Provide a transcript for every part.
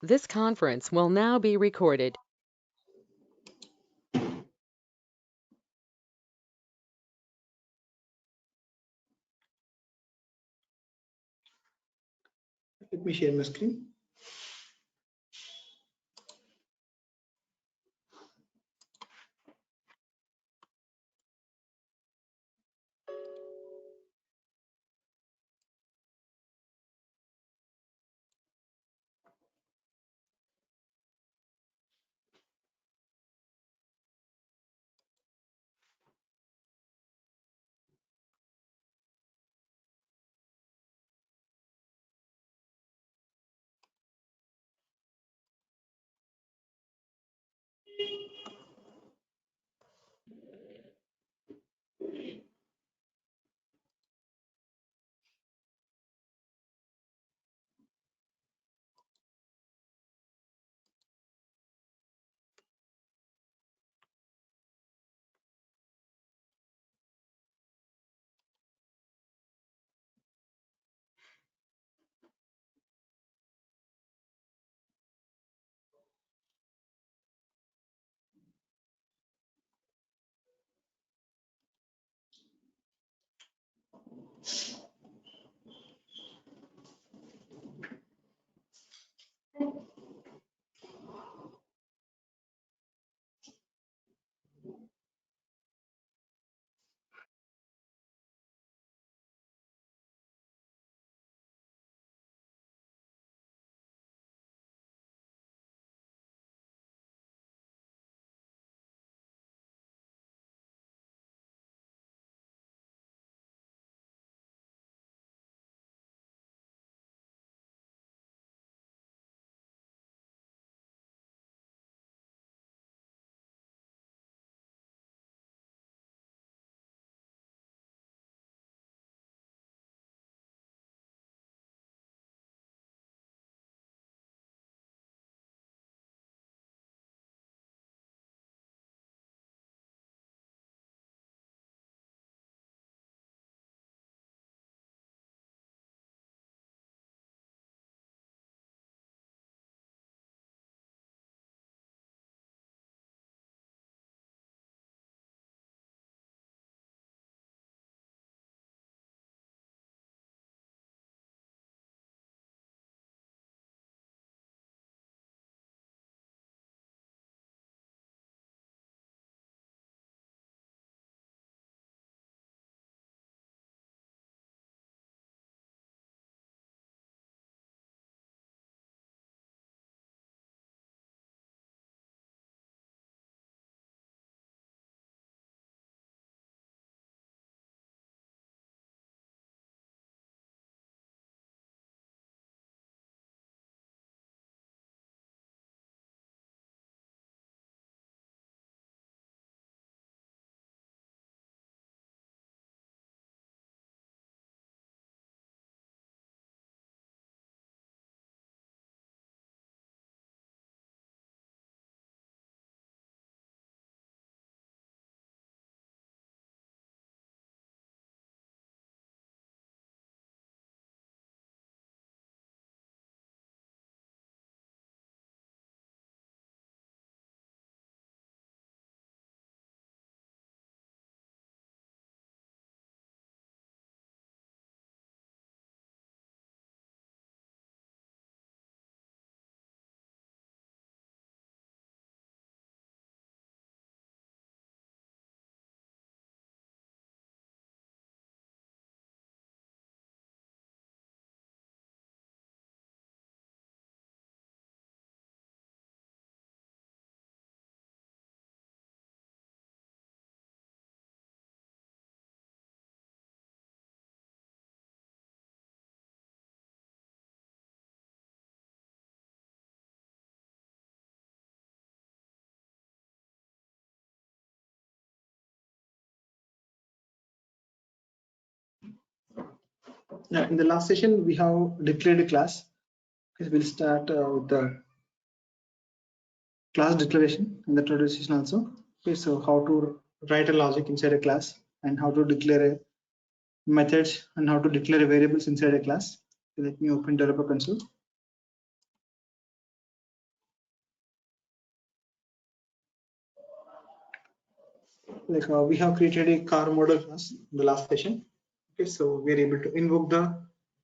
This conference will now be recorded. Let me share my screen. In the last session, we have declared a class. Okay, we'll start with the class declaration in the today's session also. Okay, so how to write a logic inside a class and how to declare a methods and how to declare variables inside a class. So let me open developer console. like we have created a car model class in the last session. Okay, so we are able to invoke the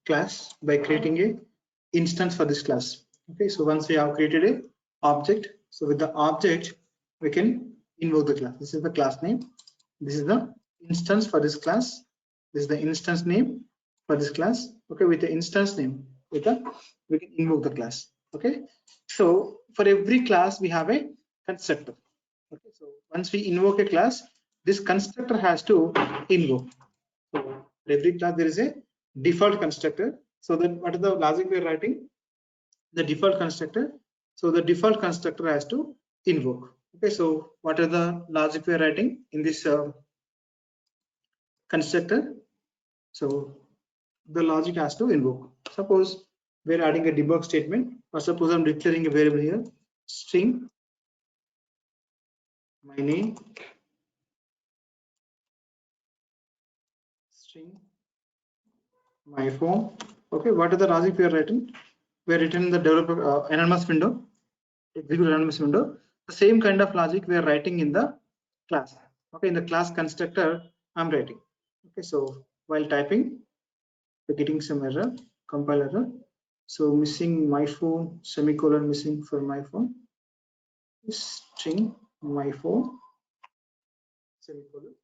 class by creating a instance for this class. Okay, so once we have created a object, so with the object we can invoke the class. This is the class name. This is the instance for this class. This is the instance name for this class. Okay, with the instance name, we can invoke the class. Okay, so for every class we have a constructor. Okay, so once we invoke a class, this constructor has to invoke. So for every class there is a default constructor. So then what is the logic we are writing? The default constructor. So the default constructor has to invoke. Okay, so what are the logic we are writing in this constructor? So the logic has to invoke. Suppose we're adding a debug statement, or suppose I'm declaring a variable here, string my name, string my phone. Okay, what are the logic we are writing? We are written in the developer anonymous window, execute anonymous window. The same kind of logic we are writing in the class. Okay, in the class constructor, I'm writing. Okay, so while typing, we're getting some error, compile error. So missing my phone, semicolon missing for my phone, string my phone, semicolon.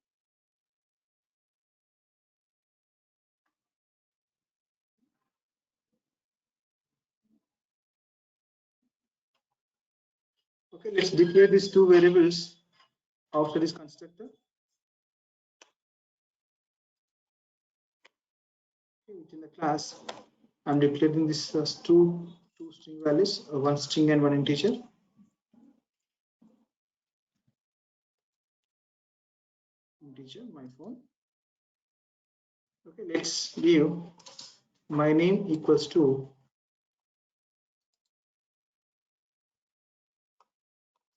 Okay, let's declare these two variables after this constructor. Okay, within the class, I'm declaring this as two string values, one string and one integer. Integer, my phone. Okay, let's give my name equals to.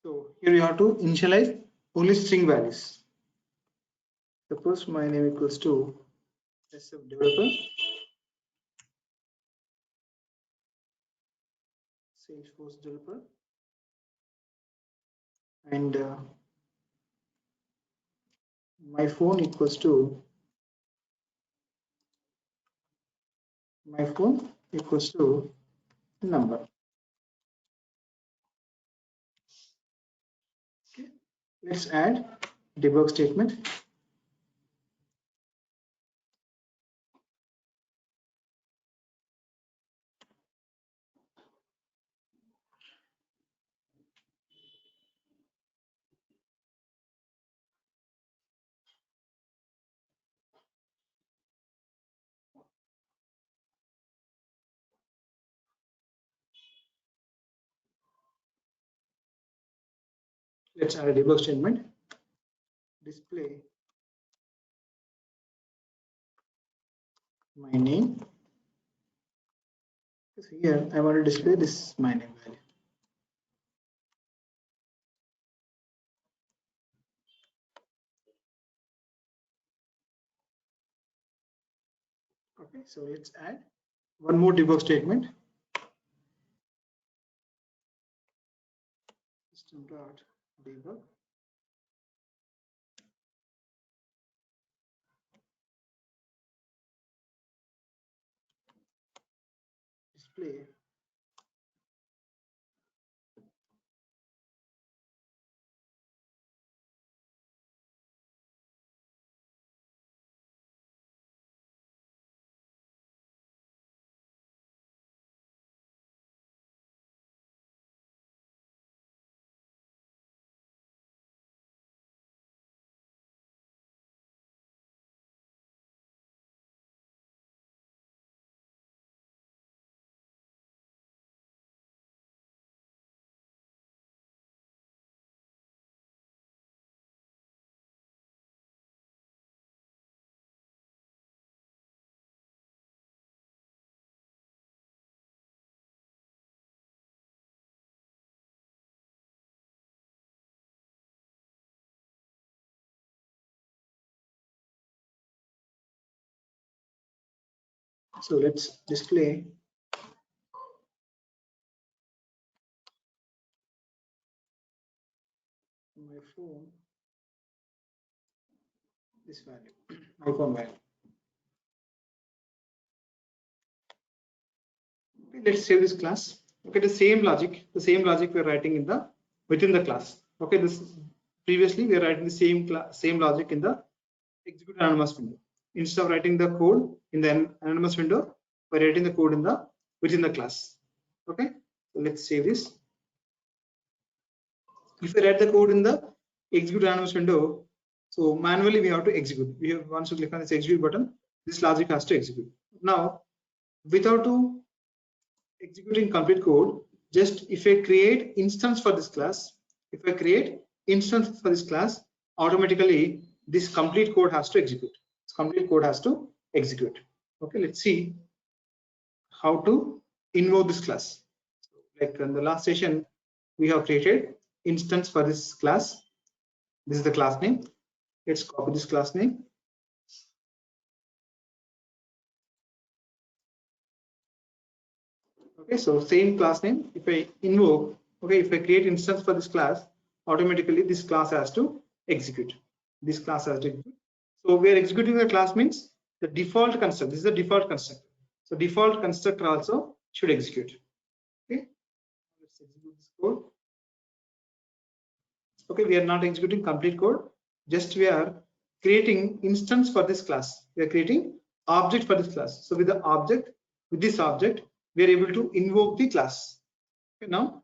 So here you have to initialize only string values. Suppose my name equals to SF developer, Salesforce developer, and my phone equals to number. Okay. Let's add debug statement. Let's add a debug statement. Display my name. So here I want to display this my name value. Okay, so let's add one more debug statement. System.debug. Display so let's display my phone this value, iPhone value. Okay, let's save this class. Okay, the same logic we're writing in the within the class. Okay, this previously we are writing the same logic in the execute anonymous window. Instead of writing the code in the anonymous window, we're writing the code in the within the class. Okay, so let's save this. If we write the code in the execute anonymous window, so manually we have to execute. We have once you click on this execute button, this logic has to execute. Now, without executing complete code, just if I create instance for this class, automatically this complete code has to execute. This complete code has to execute. Okay, let's see how to invoke this class. Like in the last session, we have created instance for this class. This is the class name. Let's copy this class name. Okay, so same class name. If I invoke, okay, if I create instance for this class, automatically this class has to execute. This class has to execute. So we are executing the class means the default constructor. This is the default constructor. So default constructor also should execute. Okay, let's execute this code. Okay, we are not executing complete code. Just we are creating instance for this class. We are creating object for this class. So with the object, with this object, we are able to invoke the class. Okay, now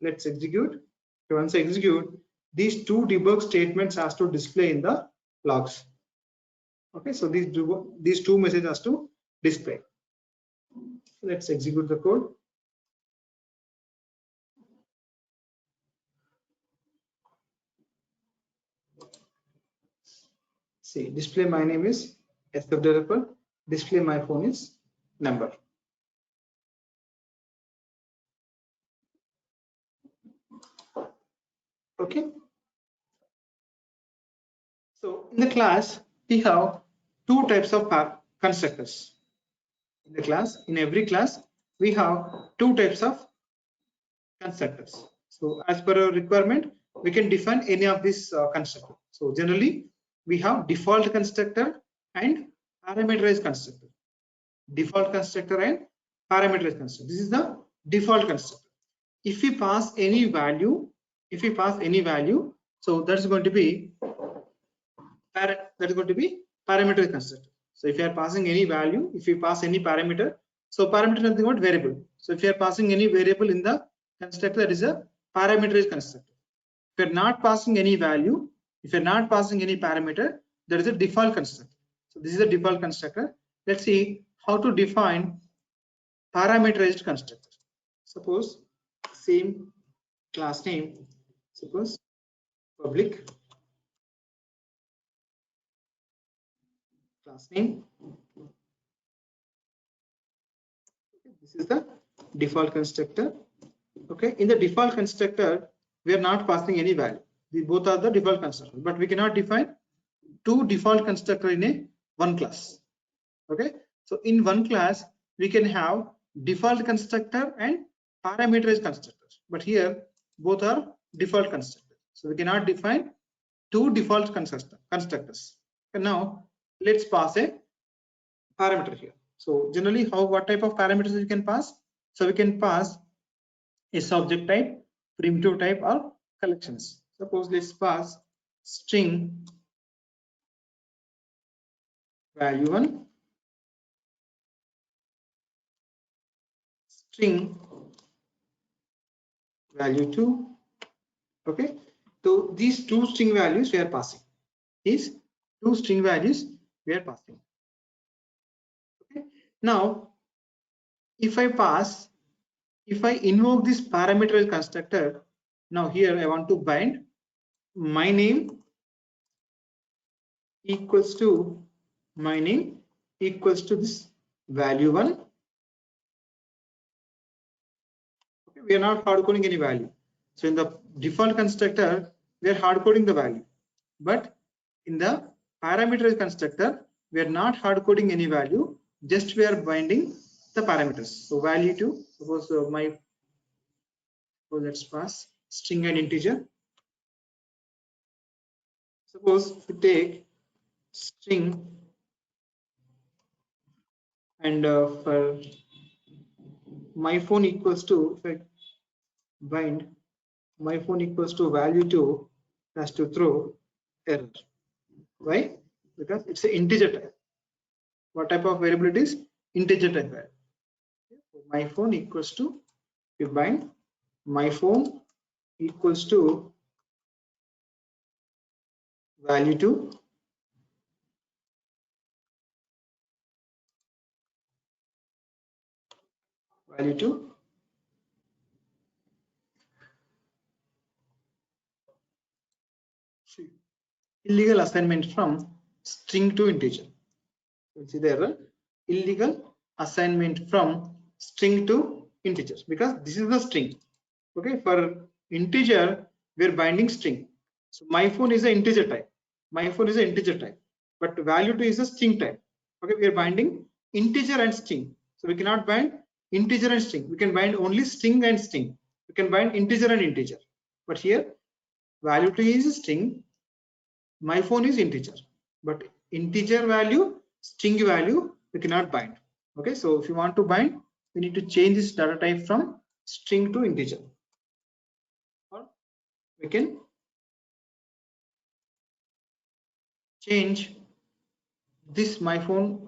let's execute. Okay, once I execute, these two debug statements has to display in the logs. Okay, so these two messages has to display. Let's execute the code. See, display my name is SF developer. Display my phone is number. Okay. So in the class, we have two types of constructors. In the class, in every class, we have two types of constructors. So as per our requirement, we can define any of these constructors. So generally, we have default constructor and parameterized constructor. Default constructor and parameterized constructor. This is the default constructor. If we pass any value, so that's going to be parameter constructor. So if you are passing any value, if you pass any parameter, so parameter is nothing but variable. So if you are passing any variable in the constructor, that is a parameterized constructor. If you are not passing any value, if you are not passing any parameter, that is a default constructor. So this is a default constructor. Let's see how to define parameterized constructor. Suppose same class name, suppose public class name. This is the default constructor. Okay, in the default constructor, we are not passing any value. These both are the default constructor, but we cannot define two default constructor in one class. Okay, so in one class we can have default constructor and parameterized constructors, but here both are default constructors, so we cannot define two default constructors. And now let's pass a parameter here. So generally, what type of parameters we can pass? So we can pass a subject type, primitive type, or collections. Suppose let's pass string value 1, string value 2. Okay, so these two string values we are passing. These two string values we are passing. Okay, now if I invoke this parameterized constructor, now here I want to bind my name equals to my name equals to this value 1. Okay, we are not hard coding any value. So in the default constructor, we are hard coding the value, but in the parameterized constructor, we are not hard coding any value, just we are binding the parameters. So value 2, suppose let's pass string and integer. Suppose we take string, and for my phone equals to, if I bind my phone equals to value 2, has to throw error. Why? Because it's an integer type. What type of variable it is? Integer type. My phone equals to, you bind my phone equals to value 2, value 2, illegal assignment from string to integer. You'll see the error, illegal assignment from string to integer, because this is the string. Okay, for integer we're binding string. So my phone is an integer type, my phone is an integer type, but value 2 is a string type. Okay, we are binding integer and string, so we cannot bind integer and string. We can bind only string and string. We can bind integer and integer, but here value 2 is a string, my phone is integer, but integer value, string value we cannot bind. Okay, so if you want to bind, we need to change this data type from string to integer, or we can change this my phone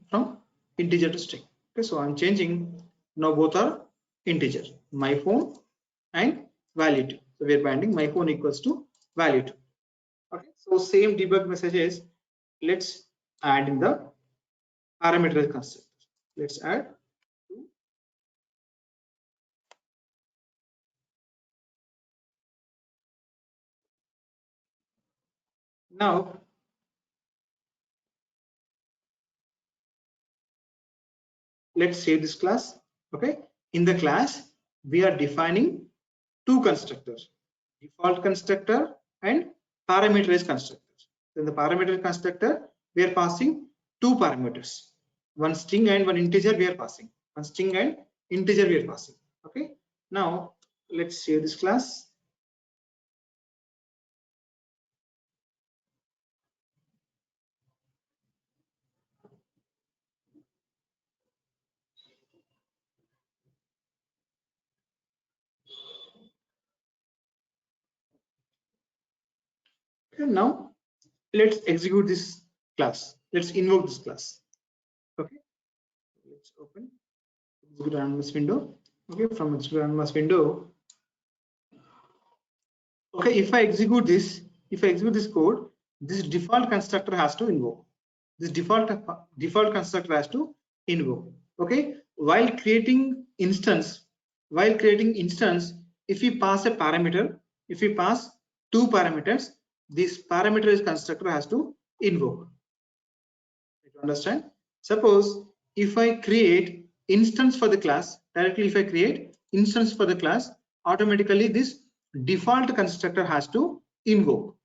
from integer to string. Okay, so I'm changing, now both are integer, my phone and value 2. So we are binding my phone equals to value 2. Okay, so same debug messages, let's add in the parameter constructor. Let's add now. Let's save this class. Okay, in the class we are defining two constructors, default constructor and parameterized constructor. In the parameter constructor we are passing two parameters, one string and one integer we are passing, one string and integer we are passing. Okay, now let's save this class. And now let's execute this class, let's invoke this class. Okay, let's open execute anonymous window. Okay, from execute anonymous window, okay, if I execute this code, this default constructor has to invoke, this default constructor has to invoke. Okay, while creating instance, if we pass a parameter, if we pass two parameters, this parameter constructor has to invoke. You understand? Suppose if I create instance for the class, directly if I create instance for the class, automatically this default constructor has to invoke.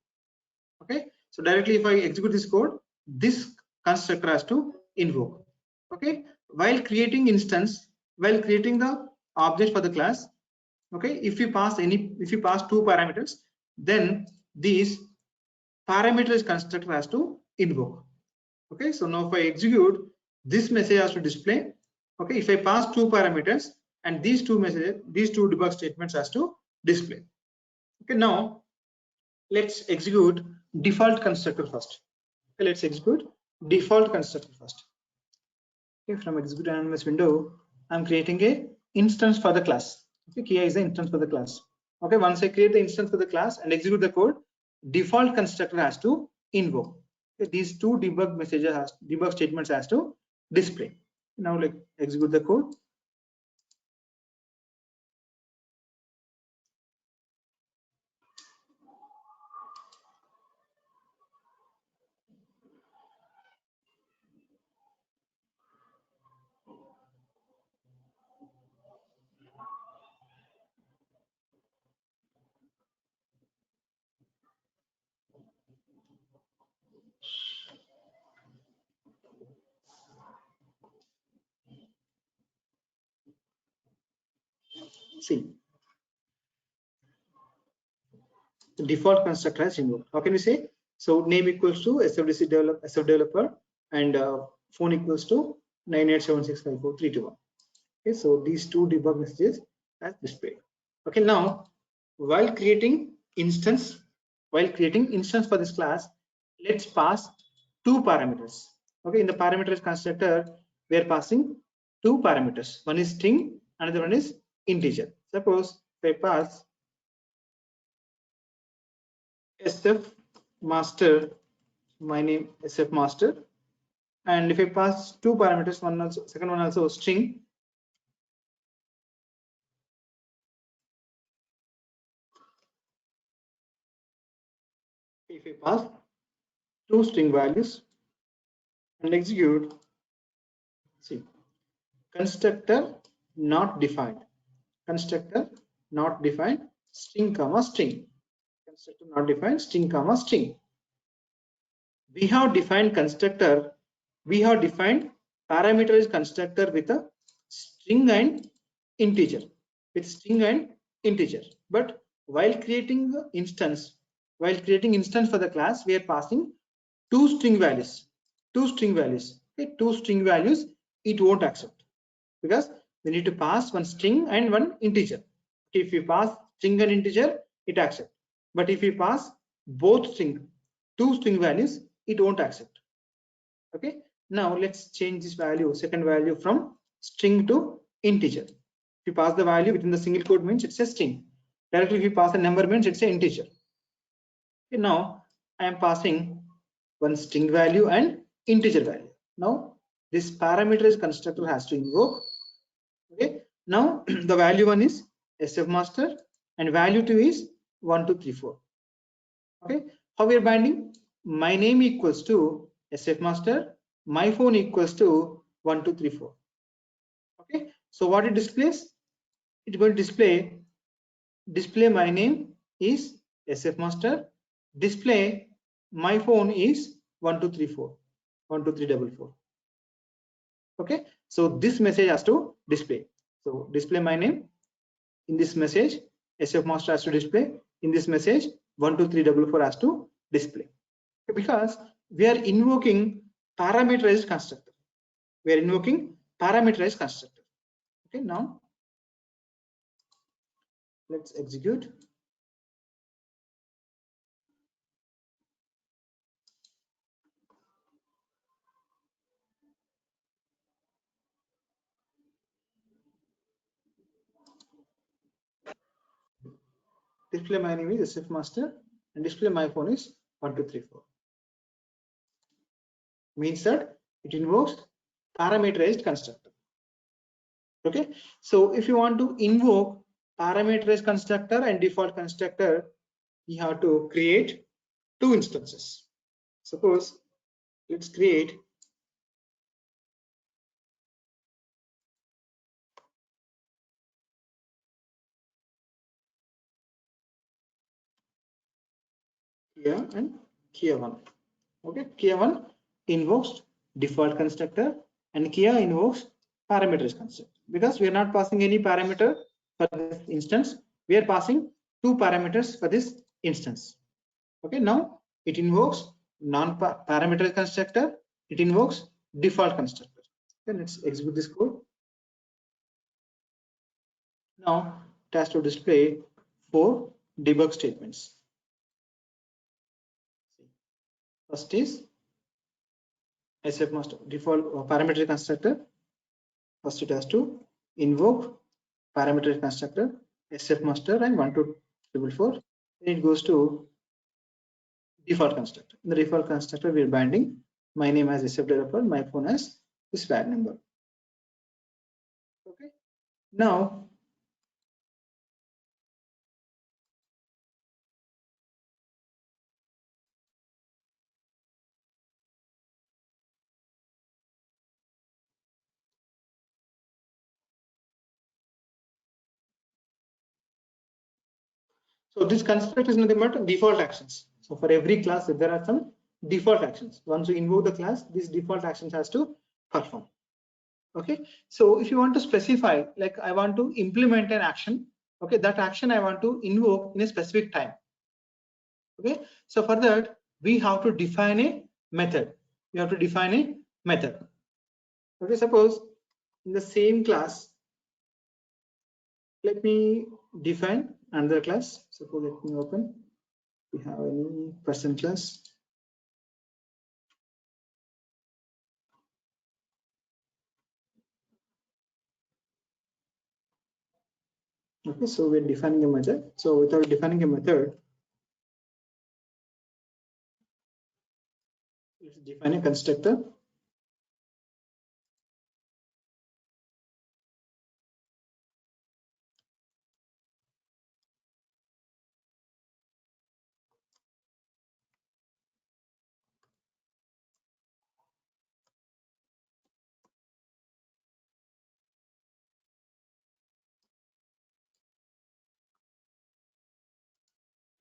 Okay, so directly if I execute this code, this constructor has to invoke. Okay, while creating instance, while creating the object for the class, okay, if you pass two parameters, then these parameters constructor has to invoke. Okay, so now if I execute, this message has to display. Okay, if I pass two parameters, and these two debug statements has to display. Okay, now let's execute default constructor first. Okay, let's execute default constructor first. Okay, from execute anonymous window, I'm creating a instance for the class. Okay, Kia is the instance for the class. Okay, once I create the instance for the class and execute the code, default constructor has to invoke. Okay, these two debug statements has to display. Now like execute the code. See, the default constructor has invoked. How can we say? So name equals to SFDC developer, and phone equals to 987654321. Okay, so these two debug messages as displayed. Okay, now while creating instance for this class, let's pass two parameters. Okay, in the parameters constructor, we are passing two parameters. One is string, another one is integer. Suppose if I pass SF master, my name SF master, and if I pass two parameters, second one also string. If I pass two string values and execute, see, constructor not defined, constructor not defined, string comma string, constructor not defined, string comma string. We have defined constructor, we have defined parameterized constructor with a string and integer, but while creating instance for the class, we are passing two string values. Okay, two string values, it won't accept, because we need to pass one string and one integer. If you pass string and integer, it accepts, but if you pass both two string values, it won't accept. Okay, now let's change this value, second value, from string to integer. If you pass the value within the single quote, means it's a string. Directly if you pass a number, means it's an integer. Okay, now I am passing one string value and integer value. Now this parameterized constructor has to invoke. Okay, now the value one is SF master and value 2 is 1 2 3 4. Okay, how we are binding? My name equals to SF master, my phone equals to 1 2 3 4. Okay, so what it displays? It's going to display my name is SF master, display my phone is 1 2 3 4, 1 2 3 4 4. Okay, so this message has to display. So display my name. In this message, SF master has to display. In this message, 1 2 3 4 4 has to display, because we are invoking parameterized constructor. Okay, now let's execute. Display my name is SF master and display my phone is 1 2 3 4. Means that it invokes parameterized constructor. Okay, so if you want to invoke parameterized constructor and default constructor, you have to create two instances. Suppose let's create Kia and Kia 1. Okay, Kia 1 invokes default constructor and Kia invokes parameters constructor. Because we are not passing any parameter for this instance, we are passing two parameters for this instance. Okay, now it invokes non-parameter constructor, it invokes default constructor. Okay, let's execute this code. Now it has to display 4 debug statements. First is SF master default parameter constructor. First it has to invoke parameter constructor SF master and 1 2 3 4. Then it goes to default constructor. In the default constructor, we are binding my name as SF developer, my phone as this bad number. Okay. Now so this construct is nothing but default actions. So for every class, there are some default actions. Once you invoke the class, these default actions has to perform. Okay. So if you want to specify, like I want to implement an action, okay, that action I want to invoke in a specific time. Okay. So for that, we have to define a method. We have to define a method. Okay, suppose in the same class, let me define another class. Suppose let me open. We have any person class. Okay, so we're defining a method. So without defining a method, let's define a constructor.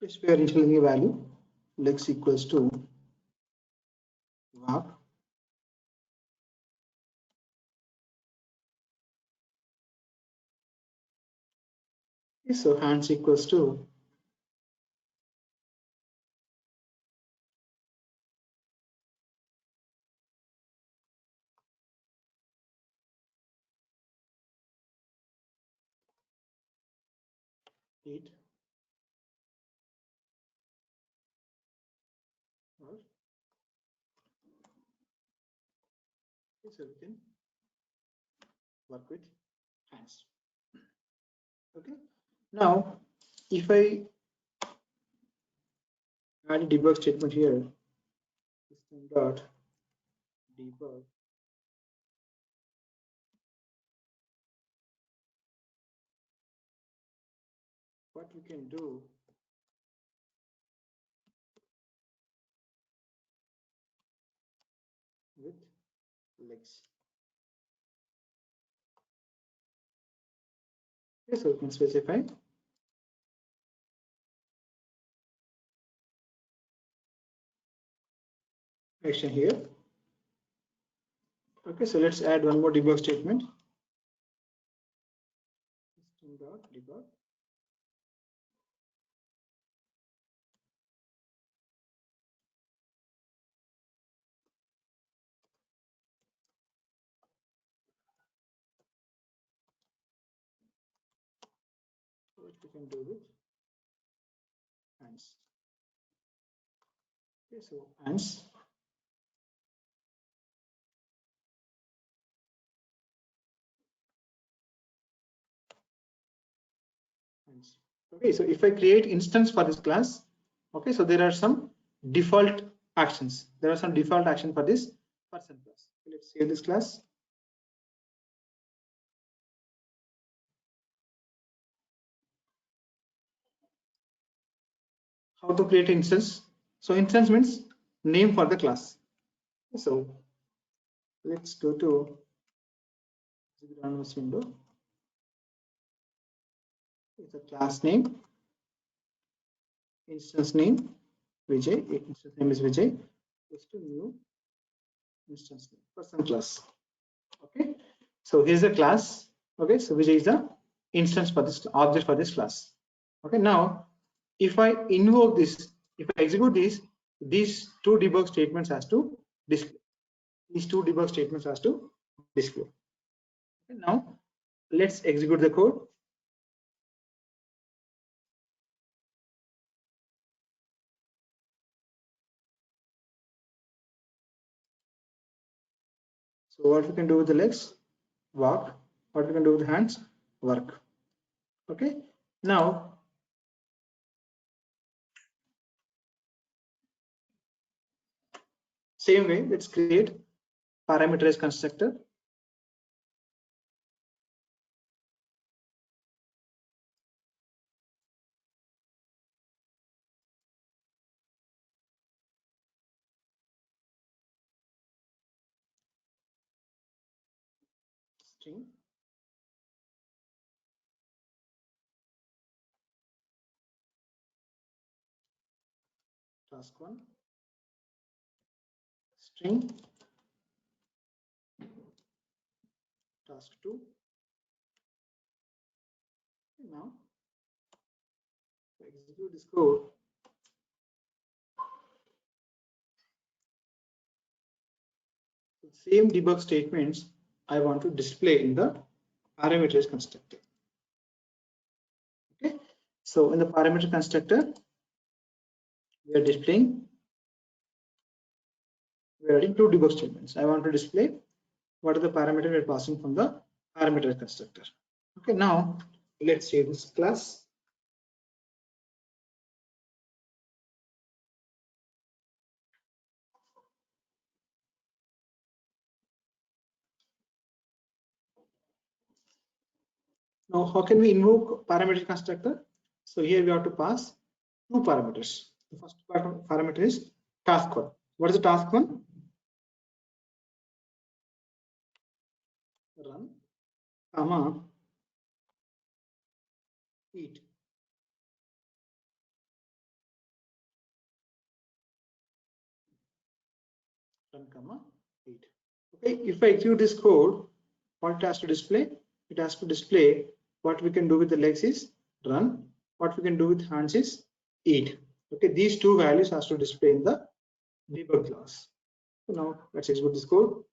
Yes, we are initializing a value. Lex equals to var. Okay, so hands equals to eat. Or, okay, so we can work with hands. Okay. Now, if I add a debug statement here, system dot debug, what we can do with legs. Okay, so we can specify action here. Okay, so let's add one more debug statement. System dot debug. What we can do with hands. Okay, so hands. Hands. Okay, so if I create instance for this class, okay, so there are some default actions. There are some default action for this person class. Let's save this class. How to create instance? So instance means name for the class. So let's go to the window. It's a class name, instance name Vijay. Instance name is Vijay. Just to new instance name, person class. Okay. So here's the class. Okay. So Vijay is the instance for this object for this class. Okay. Now, if I invoke this, if I execute this, these two debug statements has to display. These two debug statements has to display. Okay, now let's execute the code. So what we can do with the legs? Walk. What we can do with the hands? Work. Okay. Now, same way, let's create parameterized constructor. String task1 string task2. Now to execute this code, same debug statements I want to display in the parameters constructor. Okay, so in the parameter constructor, we are displaying, we are adding two debug statements. I want to display what are the parameters we are passing from the parameter constructor. Okay, now let's save this class. Now, how can we invoke parameter constructor? So here we have to pass two parameters. The first parameter is task one. What is the task one? Run, comma, eat. Run, comma, eat. Okay, if I execute this code, what it has to display? It has to display what we can do with the legs is run, what we can do with hands is eat. Okay, these two values has to display in the debug class. So now let's execute this code.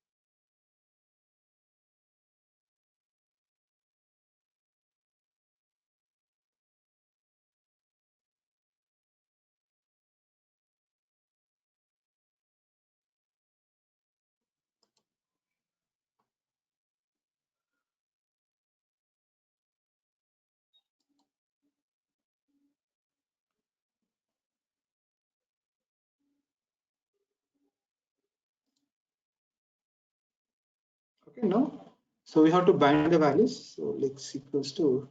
Okay, now so we have to bind the values. So legs equals to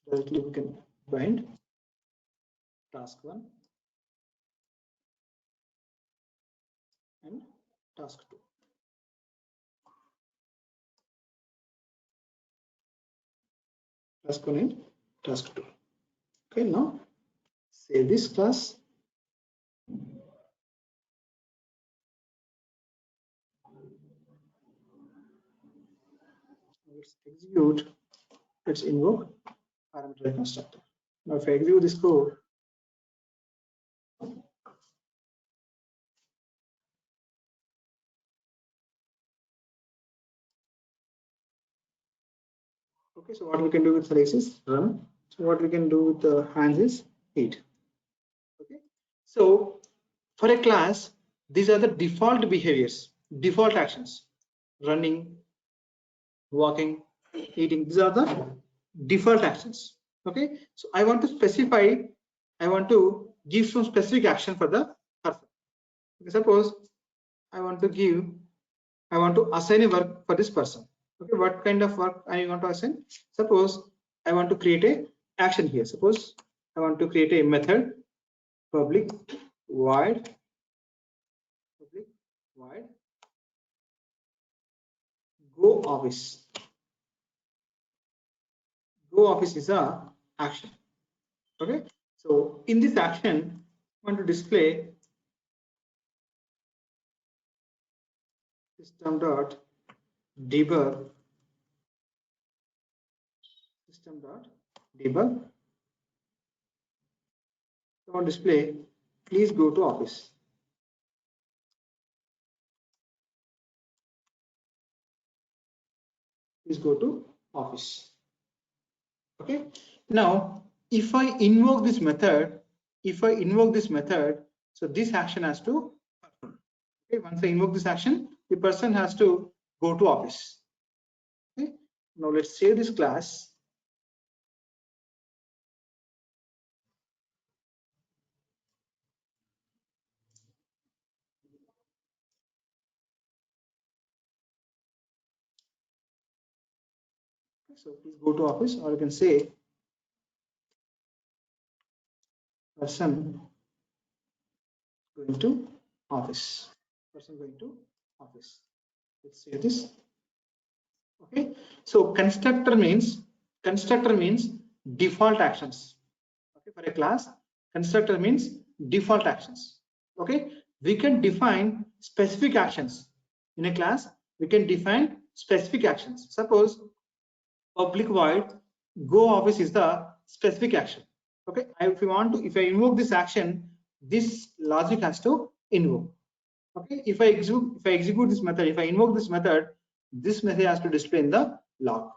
directly we can bind task one and task two. Task one and task two. Okay, now save this class. Let's execute. Let's invoke parameter constructor. Now, if I execute this code, okay, so what we can do with legs is run. So what we can do with the hands is eat. Okay, so for a class, these are the default behaviors, default actions: running, walking, eating. These are the default actions. Okay, so I want to specify, I want to give some specific action for the person. Okay, suppose I want to assign a work for this person. Okay, what kind of work I want to assign? Suppose I want to create a action here. Suppose I want to create a method public void go office. Go office is a action. Okay, so in this action, I want to display system dot debug I want to display please go to office. Please go to office. Okay, now if I invoke this method, so this action has to perform. Okay, once I invoke this action, the person has to go to office. Okay, now let's save this class. Okay, so please go to office, or you can say person going to office. Person going to office. Let's save this. Okay, so constructor means default actions. Okay, for a class, constructor means default actions. Okay, we can define specific actions in a class. We can define specific actions. Suppose public void go office is the specific action. Okay, if I invoke this action, this logic has to invoke. Okay, if I execute this method, if I invoke this method has to display in the log.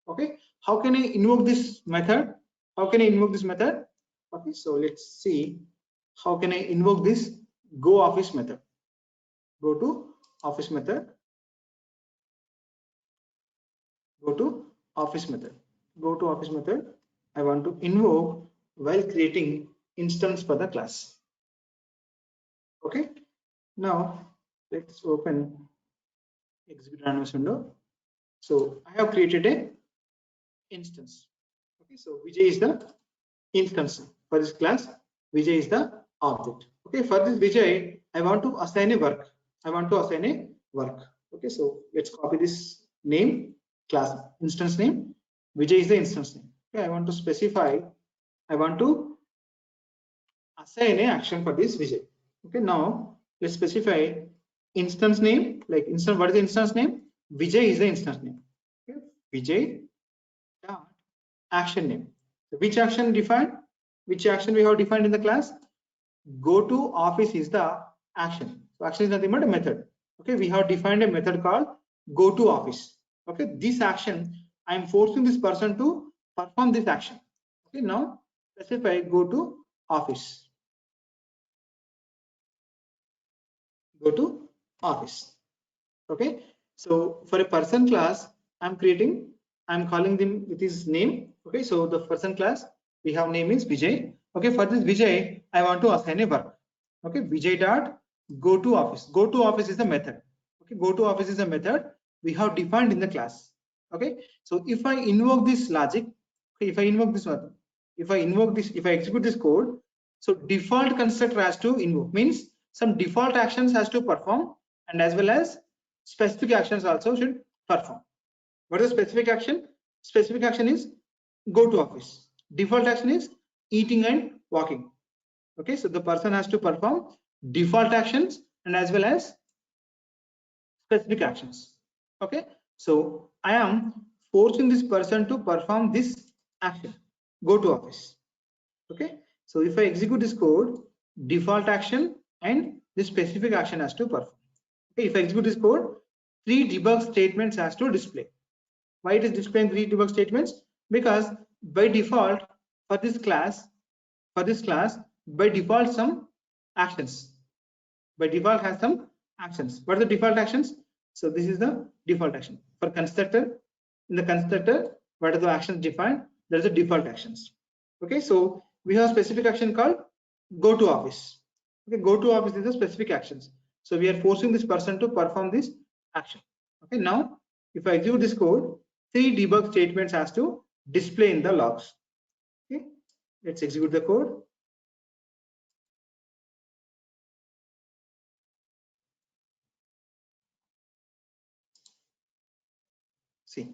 Okay, how can I invoke this method? Okay, so let's see how can I invoke this go office method. Go to office method. Go to office method. I want to invoke while creating instance for the class. Okay, now let's open execute Anonymous window. So I have created a instance. Okay, so Vijay is the instance for this class. Vijay is the object. Okay, for this Vijay, I want to assign a work. Okay, so let's copy this name, class instance name. Vijay is the instance name. Okay, I want to specify. I want to assign a action for this Vijay. Okay, now let's specify instance name. Like instance, what is the instance name? Vijay is the instance name. Okay, Vijay dot action name. So which action defined? Which action we have defined in the class? Go to office is the action. So action is nothing but a method. Okay, we have defined a method called go to office. Okay, this action I am forcing this person to perform this action. Okay, now specify go to office. Go to office. Okay, so for a person class, I'm calling them with his name. Okay, so the person class we have name is Vijay. Okay, for this Vijay, I want to assign a verb. Okay, Vijay dot go to office. Go to office is a method. Okay, go to office is a method we have defined in the class. Okay, so if I invoke this logic, okay, if I execute this code, so default constructor has to invoke, means some default actions has to perform, and as well as specific actions also should perform. What is the specific action? Specific action is go to office. Default action is eating and walking. Okay, so the person has to perform default actions and as well as specific actions. Okay, so I am forcing this person to perform this action, go to office. Okay, so if I execute this code, default action and this specific action has to perform. Okay, if I execute this code, 3 debug statements has to display. Why it is displaying 3 debug statements? Because by default for this class, by default some actions. By default has some actions. What are the default actions? So this is the default action for constructor. In the constructor, what are the actions defined? There is a default actions. Okay, so we have specific action called go to office. Okay, go to office is the specific actions. So we are forcing this person to perform this action. Okay, now if I execute this code, 3 debug statements has to display in the logs. Okay, let's execute the code. See,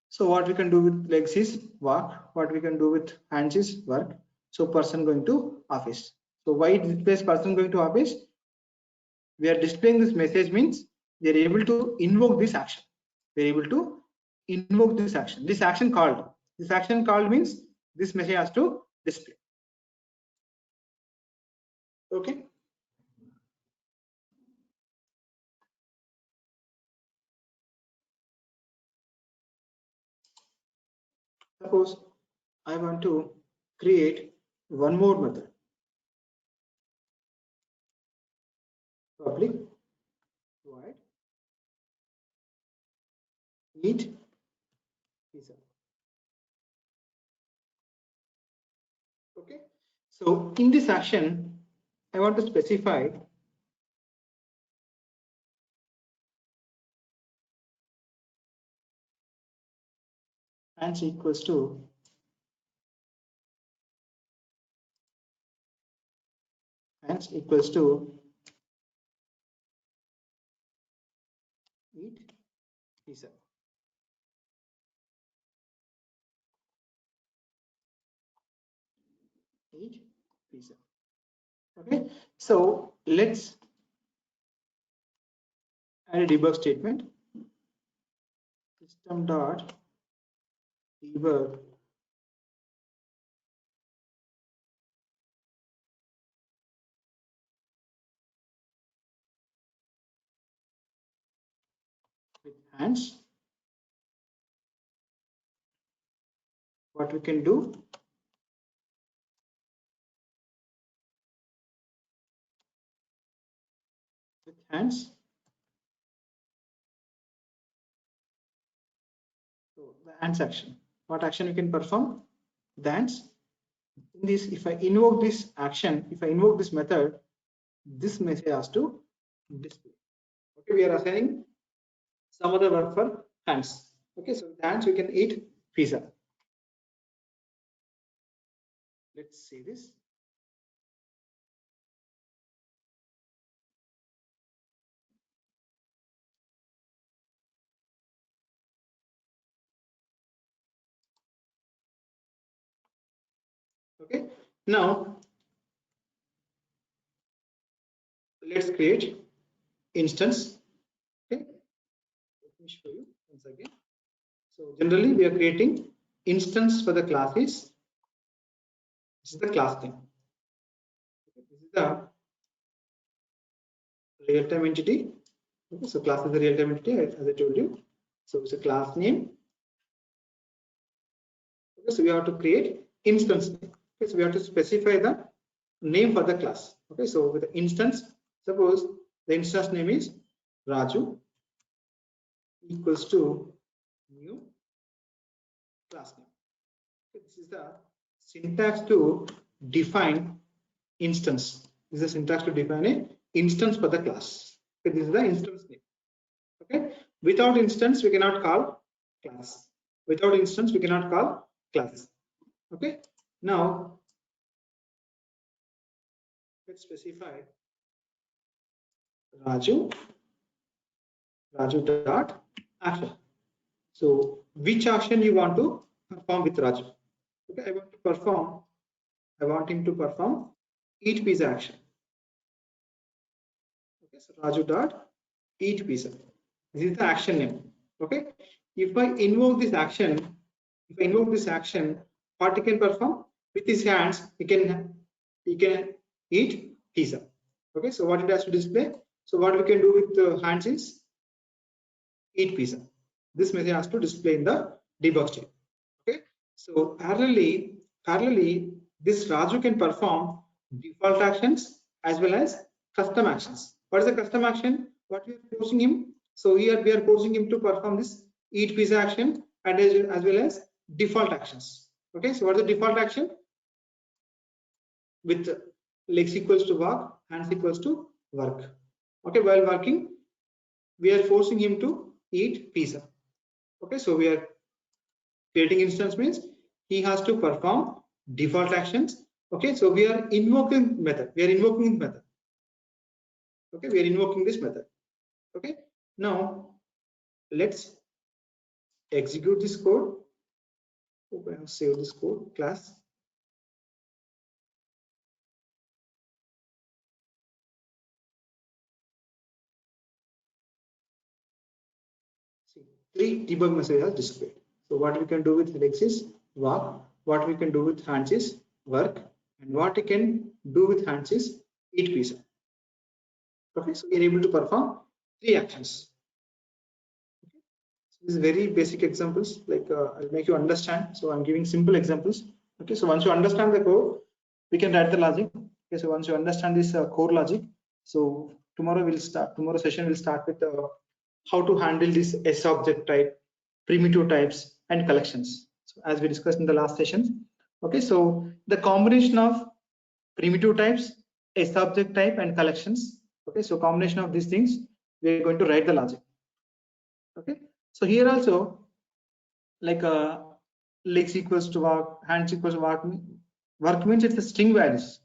so what we can do with legs is walk, what we can do with hands is work. So person going to office. So why it displays person going to office? We are displaying this message means we are able to invoke this action. We are able to invoke this action. This action called. This action called means this message has to display. Okay. Suppose I want to create one more method. Public void eat pizza. Okay, so in this action I want to specify hands equals to eat pizza. Eat pizza. Okay, so let's add a debug statement. System dot debug hands. What we can do, with hands. So the hands action. What action you can perform? The hands. In this, if I invoke this action, if I invoke this method, this message has to display. Okay, we are assigning some other work for hands. Okay, so with hands we can eat pizza. Let's see this. Okay, now let's create instance. Okay, let me show you once again. So generally we are creating instance for the class is, this is the class name. Okay, this is the real-time entity. Okay, so class is the real-time entity as I told you. So it's a class name. Okay, so we have to create instance name. Okay, so we have to specify the name for the class. Okay, so with the instance, suppose the instance name is Raju equals to new class name. Okay, this is the syntax to define instance. This is the syntax to define an instance for the class. Okay, this is the instance name. Okay, without instance we cannot call class. Without instance we cannot call class. Okay, now let's specify Raju dot action. So which action you want to perform with Raju? Okay, I want him to perform eat pizza action. Okay, so Raju dot eat pizza. This is the action name. Okay, if I invoke this action, what he can perform with his hands, he can eat pizza. Okay, so what it has to display? So what we can do with the hands is eat pizza. This message has to display in the debug state. Okay, so parallelly, this Raju can perform default actions as well as custom actions. What is the custom action? What we are forcing him? So here we are forcing him to perform this eat pizza action and as well as default actions. Okay, so what is the default action? With legs equals to walk, hands equals to work. Okay, while working, we are forcing him to eat pizza. Okay, so we are creating instance means he has to perform default actions. Okay, so we are invoking method. We are invoking method. Okay, we are invoking this method. Okay, now let's execute this code. Hope I have saved this code class. See, 3 debug messages are displayed. So what we can do with legs is walk, what we can do with hands is work, and what we can do with hands is eat pizza. Okay, so we are able to perform 3 actions. Okay. So these very basic examples, like I'll make you understand. So I'm giving simple examples. Okay, so once you understand the code, we can write the logic. Okay, so once you understand this core logic, so tomorrow session will start with how to handle this S object type, primitive types, and collections. So as we discussed in the last session. Okay, so the combination of primitive types, S object type, and collections. Okay, so combination of these things, we are going to write the logic. Okay, so here also, like legs equals to work, hands equals to work means it's a string values.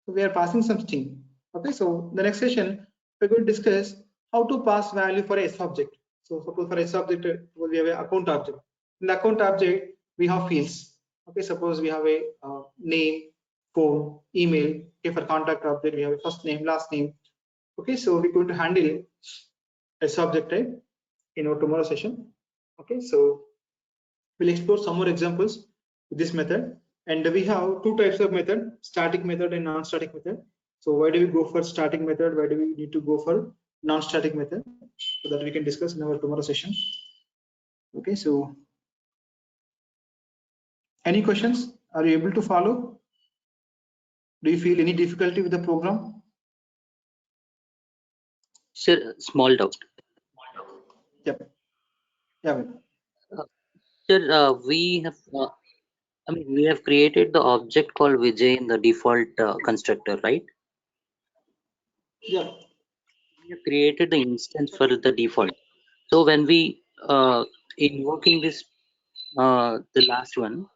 So we are passing some string. Okay, so the next session we're going to discuss how to pass value for S object. So suppose for S object we have an account object. In the account object we have fields. Okay, suppose we have a name, phone, email. Okay, for contact object we have a first name, last name. Okay, so we're going to handle S object type in our tomorrow session. Okay, so we'll explore some more examples with this method. And we have 2 types of method, static method and non-static method. So why do we go for static method? Why do we need to go for non-static method? So that we can discuss in our tomorrow session. Okay, so any questions? Are you able to follow? Do you feel any difficulty with the program? Sir, small doubt. Yep. Yeah. Sir, we have created the object called Vijay in the default constructor, right? Yeah. We have created the instance for the default. So when we invoking this, the last one,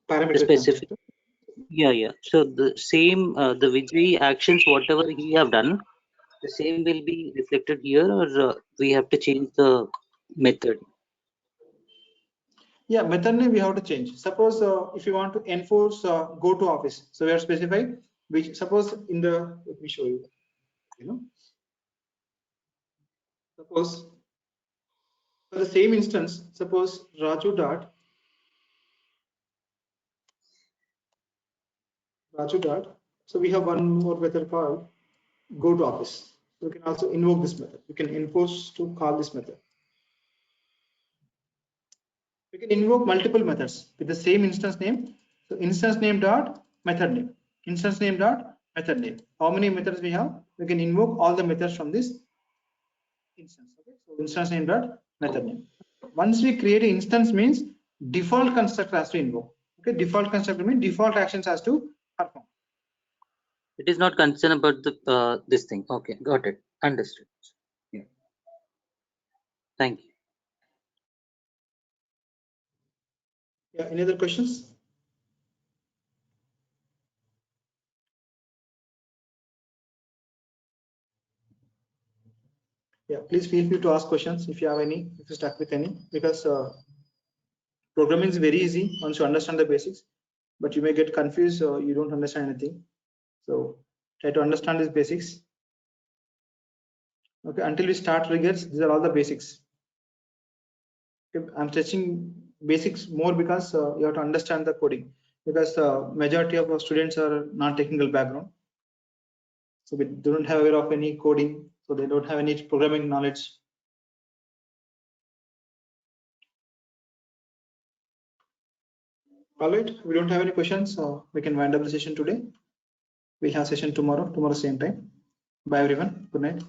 the Parametric specific, constructor. yeah. So the same, the Vijay actions, whatever he have done, the same will be reflected here, or we have to change the method. Yeah, method name we have to change. Suppose if you want to enforce go to office, so we have specified which. Suppose in the, let me show you. Suppose for the same instance, suppose Raju dot So we have one more method called go to office. So we can also invoke this method. We can enforce to call this method. We can invoke multiple methods with the same instance name. So instance name dot method name. Instance name dot method name. How many methods we have? We can invoke all the methods from this instance. Okay. So instance name dot method name. Once we create an instance means default constructor has to invoke. Okay. Default constructor means default actions has to perform. It is not concerned about the this thing. Okay, got it. Understood. Yeah. Thank you. Yeah. Any other questions? Yeah, please feel free to ask questions if you have any, if you're stuck with any, because programming is very easy once you understand the basics, but you may get confused or you don't understand anything. So try to understand these basics. Okay, until we start triggers, these are all the basics. Okay, I'm teaching basics more because you have to understand the coding, because majority of our students are non-technical background. So we don't have aware of any coding, so they don't have any programming knowledge. All right, we don't have any questions, so we can wind up the session today. We'll have session tomorrow same time. Bye everyone. Good night.